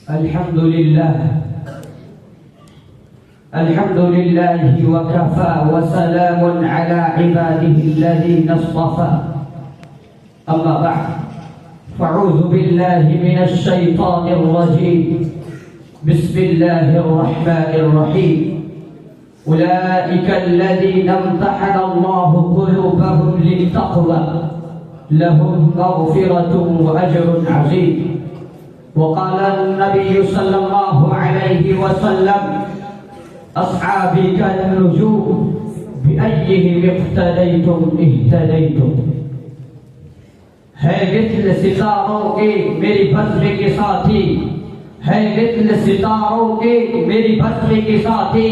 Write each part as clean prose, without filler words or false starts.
الحمد لله وكفى وسلام على عباده الذين اصطفى أما بعد فأعوذ بالله من الشيطان الرجيم بسم الله الرحمن الرحيم أولئك الذين امتحن الله قلوبهم للتقوى لهم مغفرة وأجر عظيم. وقال النبي صلى الله عليه وسلم أصحابي كالنجوم بأيهم اقتديتم اهتديتم. ہے مثل ستاروں کے میری بزم کے ساتھی، ہے مثل ستاروں کے میری بزم کے ساتھی،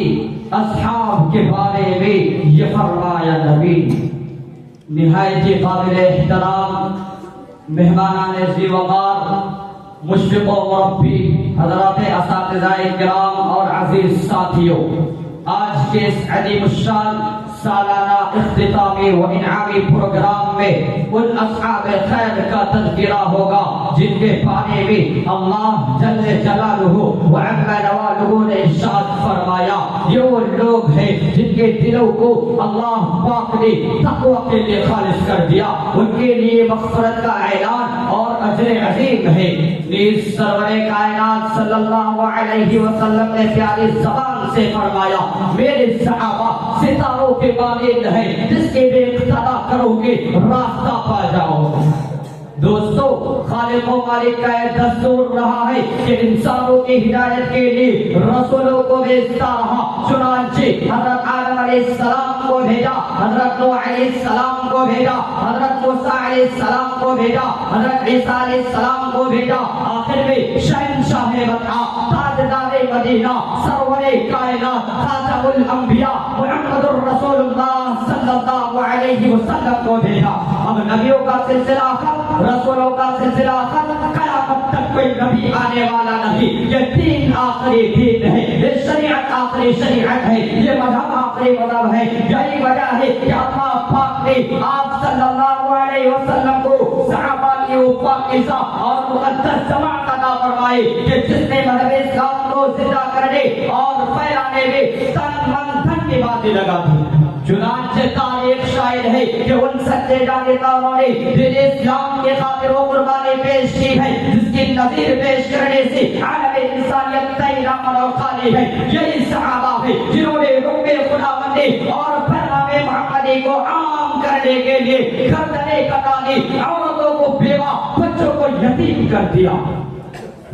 اصحاب کے بارے میں یہ فرمایا نبی. نہایت قابل احترام مہمانان ذی وقار، مشفق و مربی حضرات اساتذہ کرام اور عزیز ساتھیوں، آج کے اس عظیم الشان سالانہ اختتامی و انعامی پروگرام میں ان اصحاب خیر کا تذکرہ ہوگا جن کے بارے میں اللہ جل جلالہ و عز نوالہ نے ارشاد فرمایا یہ وہ لوگ ہیں جن کے دلوں کو اللہ پاک نے تقوی کے لیے خالص کر دیا، ان کے لیے مغفرت کا اعلان اور اجر عظیم ہے. نیز سرور کائنات صلی اللہ علیہ وسلم نے پیاری زبان سے فرمایا میرے صحابہ ستاروں کے مانند ہے جس کے بے اقتدا کرو گے راستہ پا جاؤ. دوستو، خالق و مالک کا ایک دستور رہا ہے کہ انسانوں کی ہدایت کے لیے رسولوں کو بھیجتا رہا. چنانچہ حضرت آدم علیہ السلام کو بھیجا، حضرت نوح علیہ السلام کو بھیجا، حضرت موسیٰ علیہ السلام کو بھیجا، حضرت عیسیٰ علیہ السلام کو بھیجا. آخر میں شہنشاہ وطن، تاجدار مدینہ، سرور کائنات، خاتم الانبیاء محمد الرسول اللہ صلی اللہ علیہ وسلم کو بھیجا. اب نبیوں کا سلسلہ ختم، رسولوں کا سلسلہ ختم، قیامت تک کوئی نبی آنے والا نہیں. یہ دین آخری دین ہے، یہ شریعت آخری شریعت ہے، یہ مذہب آخری مذہب ہے. یہی وجہ ہے کہ اللہ پاک نے آپ صلی اللہ علیہ وسلم کو صحابہ کی پاکیزہ اور مقدس جماعت عطا فرمائے کہ جس نے مذہب اسلام کو زندہ کرنے اور پھیلانے میں تن من دھن کی باتیں لگا دی. چنانچہ تاریخ شاہد ہے کہ ان سچے جانکاروں نے دین اسلام کے خاطر وہ قربانی پیش کی ہے جس کی نظیر پیش کرنے سے عالم انسانیت تیرا اور خالی ہے. یہی صحابہ ہے جنہوں نے حکم خداوندی اور پیغام محمدی کو عام کرنے کے لیے گردنیں کٹا دی، عورتوں کو بیوہ، بچوں کو یتیم کر دیا.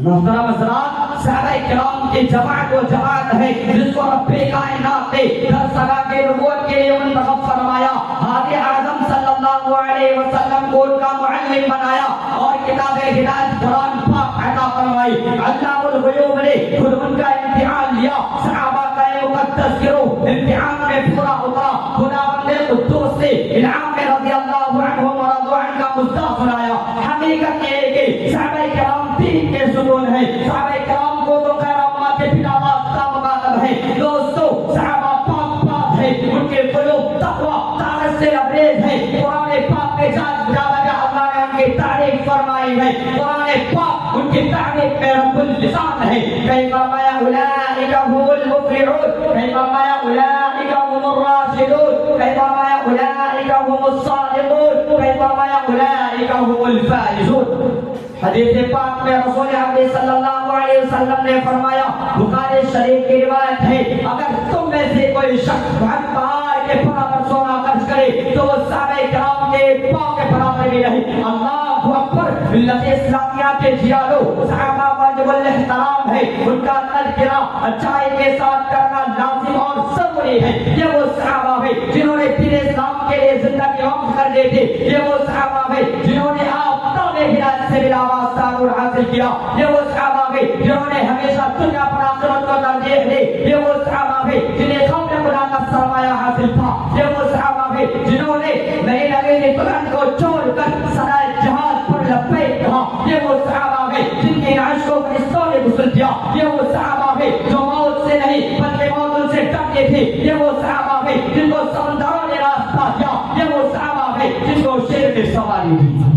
محترم حضرات، صحابہ کرام کی جماعت و جماعت ہے جس کو رب کائنات نے در سگا کے نبوت کے لیے منتخب فرمایا. ہادی اعظم صلی اللہ علیہ وسلم کو ان کا معلم بنایا اور کتاب ہدایت قرآن پاک عطا فرمائی. علام الغیوب نے خود ان کا امتحان لیا. صحابہ کا مقدس گروہ امتحان میں پورا اترا. خداوند قدوس نے انعام میں رضی اللہ عنہم ورضوا عنہ کا مصداق بنایا. حقیقت یہ ہے کہ صحابہ کرام دین کے ستون ہیں. صحابہ کرام کو تو خیر امت کے بلا واسطہ مخاطب ہے. دوستو، صحابہ پاک پاک ہے، ان کے قلوب تقوی طاقت سے لبریز ہے. قرآن پاک میں جا بجا اللہ نے ان کی تعریف فرمائی ہے. قرآن پاک ان کی تعریف میں رب اللسان ہے. کئی فرمایا اولئک هم المفلحون، کئی فرمایا اولئک هم الراشدون، کئی فرمایا اولئک هم الصادقون، کئی فرمایا اولئک هم الفائزون. حدیث پاک میں رسول اکرم صلی اللہ علیہ وسلم نے فرمایا، بخاری شریف کی روایت ہے، اگر تم میں سے کوئی شخص پہاڑ کے برابر سونا خرچ کرے تو وہ صحابہ کرام کے پاؤں کے برابر بھی نہیں. اللہ اکبر. ملت اسلامیہ کے جیالو، صحابہ واجب الاحترام ہے، ان کا تذکرہ اچھائی کے ساتھ کرنا لازم اور ضروری ہے. یہ وہ صحابہ ہے جنہوں نے دین اسلام کے لیے زندگی وقف کر دی تھی. یہ وہ صحابہ ہے جنہوں نے آفتاب ہدایت سے بلا واسطہ نور حاصل کیا. یہ وہ صحابہ ہے جنہوں نے ہمیشہ دنیا پر آخرت کو ترجیح دی. یہ وہ صحابہ ہے جنہیں قوم خدا کا سرمایہ حاصل تھا. یہ وہ صحابہ ہے جنہوں نے نئی نویلی دلہن کو چھوڑ کر سرائے جہاد پر لبیک کہا. یہ وہ صحابہ ہے جن کے عرش کو فرشتوں نے غسل دیا. یہ وہ صحابہ ہے جو موت سے نہیں بلکہ موت ان سے ڈرتے تھے. یہ وہ صحابہ ہے جن کو سمندروں نے راستہ دیا. یہ وہ صحابہ ہے جن کو شیر نے سواری دی.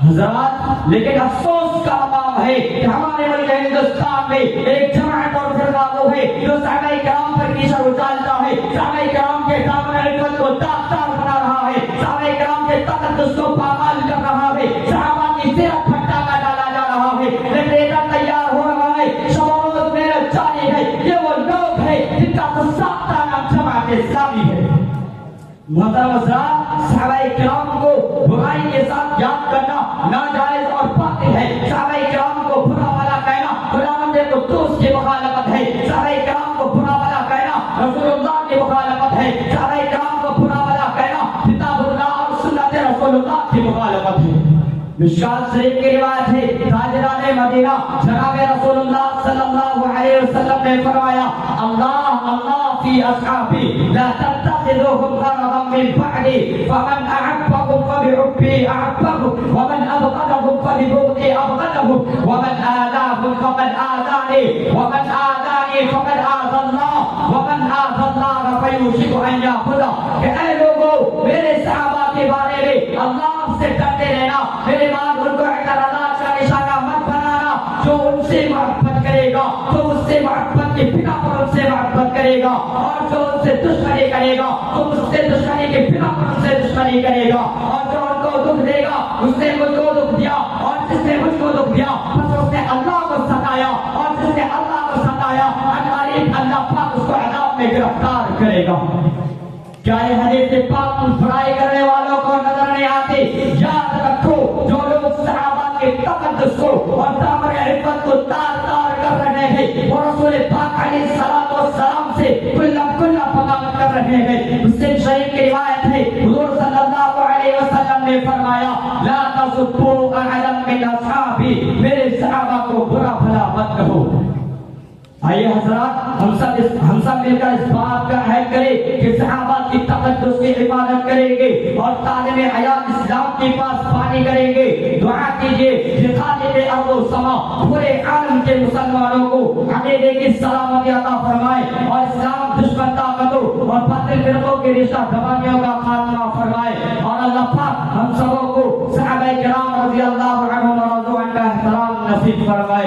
حضرات، لیکن افسوس کا مقام ہے کہ ہمارے ملک ہندوستان میں ایک جماعت اور فرقہ وہ ہے جو صحابہ کرام پر کیچڑ اچالتا ہے، صحابہ کرام کے دامن عفت کو داغدار بنا رہا ہے، صحابہ کرام کے تقدس کو پامال کر رہا ہے، صحابہ کی سیرت پھٹاکا ڈالا جا رہا ہے، ریفریجریٹر تیار ہو رہا ہے، شب و روز محنت جاری ہے۔ یہ وہ لوگ ہیں جن کا ساختہ نام جماعت اسلامی ہے۔ محترم حضرات، صحابہ کرام کو برائی کے ساتھ یاد کرنا ناجائز اور باطل ہے۔ صحابہ کرام کو برا بھلا کہنا خداوند قدوس کی مخالفت ہے۔ صحابہ کرام کو برا بھلا کہنا رسول اللہ کی مخالفت ہے۔ صحابہ کرام کو برا بھلا کہنا کتاب اللہ اور سنت رسول اللہ کی مخالفت ہے۔ مشکات شریف کی روایت ہے، تاجدار مدینہ جناب رسول اللہ صلی اللہ علیہ وسلم نے فرمایا، اللہ اللہ فی اصحابی لا تتخذوهم غرضا من بعدی فمن احبهم فبحبی احبهم ومن ابغضهم فببغضی ابغضهم ومن آذاهم فقد آذانی ومن آذانی فقد آذى اللہ ومن آذى اللہ فیوشک ان یاخذہ۔ کہ اے لوگوں، میرے صحابہ کے بارے میں اللہ سے ڈرتے رہنا، میرے بعد ان کو اعتراضات کا نشانہ مت بنانا۔ جو ان سے محبت کرے گا تو اس سے محبت کی بنا پر ان سے محبت کرے گا، اور جو ان سے دشمنی کرے گا تو اس سے دشمنی کی بنا پر ان سے دشمنی کرے گا، اور جو ان کو دکھ دے گا اس نے مجھ کو دکھ دیا، اور جس نے مجھ کو دکھ دیا بس اس نے اللہ کو ستایا، اور جس نے اللہ کو ستایا اللہ پاک اس کو عذاب میں گرفتار کرے گا۔ کیا یہ حدیث پاک برائی کرنے والوں کو نظر نہیں آتی؟ یاد رکھو، جو لوگ صحابہ کے تقدس کو اور دامن عفت کو تار تار کر رہے ہیں، وہ رسول پاک علیہ الصلوۃ والسلام سے کلہ بغاوت کر رہے ہیں۔ مسلم شریف کی روایت ہے، حضور صلی اللہ علیہ وسلم نے فرمایا، لا تسبوا احدا من اصحابی، میرے صحابہ کو برا بھلا مت کہو۔ آئیے حضرات، ہم سب مل کر اس بات کا عہد کریں کہ صحابہ کی تقدس کی حفاظت کریں گے اور تعلیم حیات اسلام کے پاس پانی کریں گے۔ دعا کیجئے کہ خالق ارض و سما پورے عالم کے مسلمانوں کو عقیدے کی سلامتی عطا فرمائے، اور اسلام دشمن طاقتوں اور باطل فرقوں کے رشتہ دبانیوں کا خاتمہ فرمائے، اور اللہ پاک ہم سبوں کو صحابہ کرام رضی اللہ عنہم و رضوا عنہم کا احترام نصیب فرمائے۔